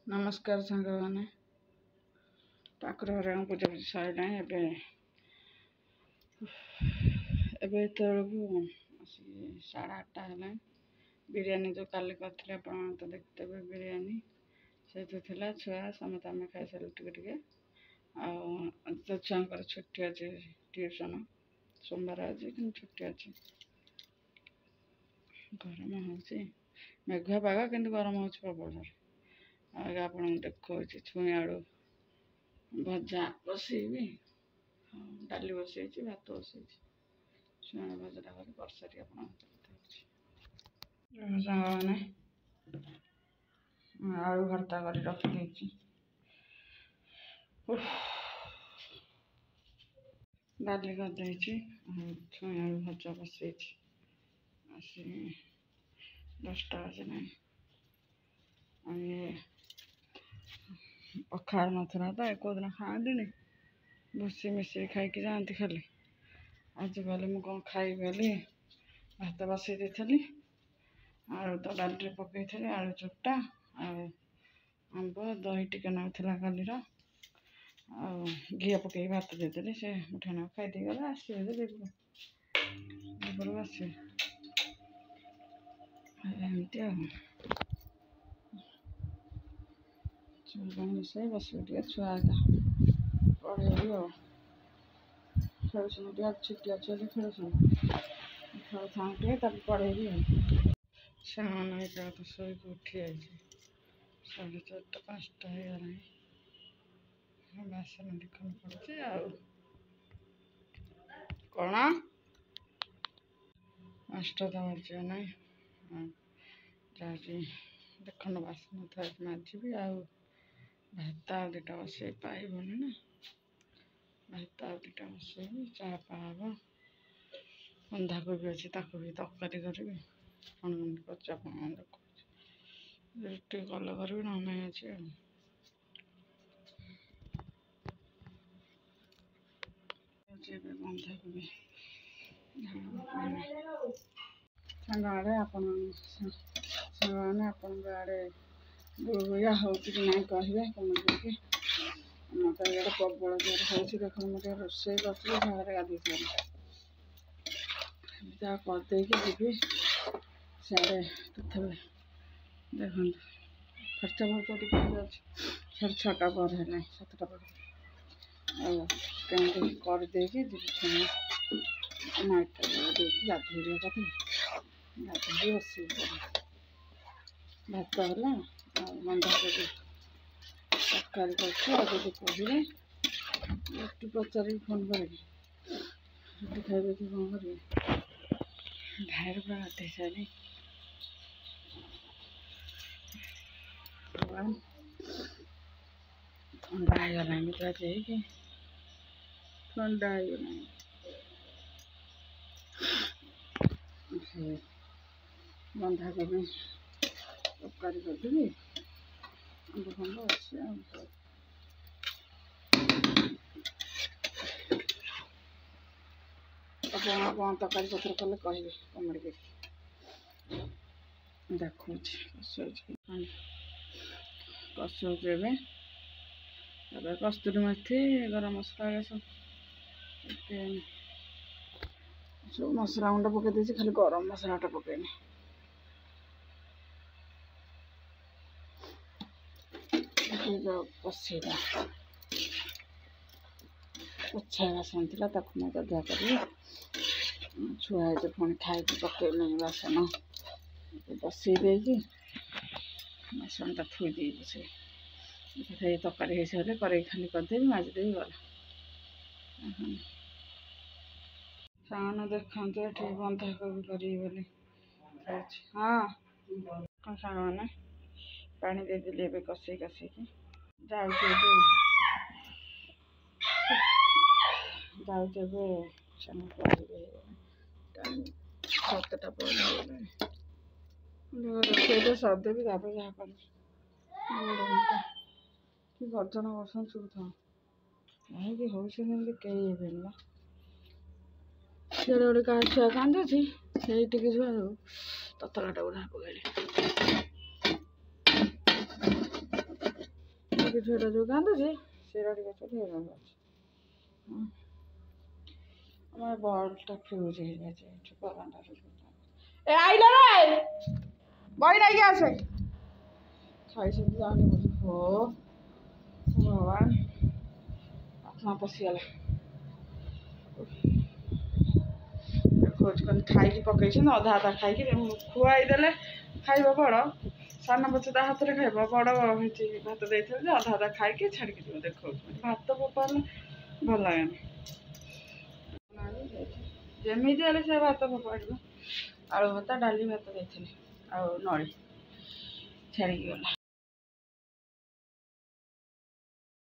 नमस्कार सांग मैंने ठाकुर हर पूजा पूजा सर एबे को 8:30 है। बिरयानी जो काली करते तो देखते बिरयानी से छुआ समस्त आम खाई सारे टे तो छुआ छुट्टी अच्छे ट्यूशन सोमवार आज कि छुट्टी अच्छे गरम हो मेघुआ पाग कि गरम हो प्रबल आगे आप देखा छुई आलू भजा बसैबी डाली बसई भात बसई छुई भजा करसारी मैंने आलू भर्ता कर रखी डाली करदे छुई आलू भजा बसई 10टा बजे ना पखाड़ नाला तो एक दिन खाती भूसी मिश्री खाई जाती खाली आज कहले मुझे कौन खाई बोली भात बसई दी आलू तो डाली पकई थी आलू चोटा आंब दही टिके नाला काली घी पकई भात देदेली से मुठे ना खाई गला आसवे आस एमती बस छुआ पढ़ेबी खेल छुट्टी अच्छे खेल खेल पढ़ेबी से तो शोक उठी जाए 4:30 5टा हो बासन लिखन पड़े कौन 5टा तो बजे ना जाऊँगी देखन बासन थे माजी भात आ 2टा बसई पाइबनी ना भात आ 2टा बसई चा पाब बंधाकोबी अच्छी भी तरकारी करी कौन कौन देख रुटी कल करी ना अच्छे बंधाकोबी सांग आड़े आपने आड़े बुआ हो ना कहे कमेंट मत इे प्रबल जोर हो देख मुझे रोसे करी घर गाधी सारे करदे जी साढ़े तथा देखो खर्चा फर्चा टिके अच्छे 6टा पर है 7टा पर कमी करदे जी नाइट गाधे कथी गाधे बस भात है बंधाकोबी तरकारी कर कहले रुटी पचारि फोन कर रुटी खाइबे कि कौन करेंगे भाई पूरा गाधे सारे ठंडा होगला पूरा देखे ठंडा होगला बंधाकोबी तरकारी करदेवी आंब फंब अच्छे आप कौन तरकारी पत्र कले कहे कमेंट कर देखो कसुचे कस्तूरी मेथी गरम मसला सब मसला गुंड पकई खाली गरम मसलाटा पकईनी पसईला पोछा बासन था मैं गधा करी छुआ पुणी खाई पकईनी बासन बसई दे बासन थोड़ी से तरकारी हो सारे कड़े खाली करदेवी माजिदेवी गला सामान देखते ये बंधाकोबी करी हाँ कौन सांग मैंने पानी देदेली ए कसई कसईकी जाऊे पढ़े 7टा पर रोसे सरदेवी तापर जहाँ कर कि गर्जन बर्सन चुप था कहीं हूँ कई ना से गोटे क्या छुआ कांदुची से छुआ ततलाटा उड़ा पकड़े ଟିକି ଝିଅଟା ଯେଉଁ କାନ୍ଦୁଛି ସେଇଟା ଟିକେ ଚୋରି ହେଇଯାଉଛି। আমার বলটা ফিউজ হয়ে গেছে এ আইলা রে বই নাই আছে খাইছে জানি বুঝি হো ভগবান আত্মা পশিগলা খোঁজ করে খাইকি পকাইছেন অধা অধা খাইকি খুয়াই দেলে খাইব বড় সান পଛେ ତା ହାତରେ ଖାଇବ ବଡ଼ ହେଉଛି ଭାତ ଦେଇଥିଲେ ଯେ ଅଧା ଅଧା ଖାଇକି ଛାଡ଼ିକି ଯିବ ଦେଖାଉଛି ଭାତ ଫୋପାଡ଼ିଲେ ଭଲ ଲାଗେନି ଯେମିତି ହେଲେ ସେ ଭାତ ଫୋପାଡ଼ିବ ଆଳୁ ଭର୍ତ୍ତା ଡାଲି ଭାତ ଦେଇଥିଲି ଆଉ ନଳି ଛାଡ଼ିକି ଗଲା।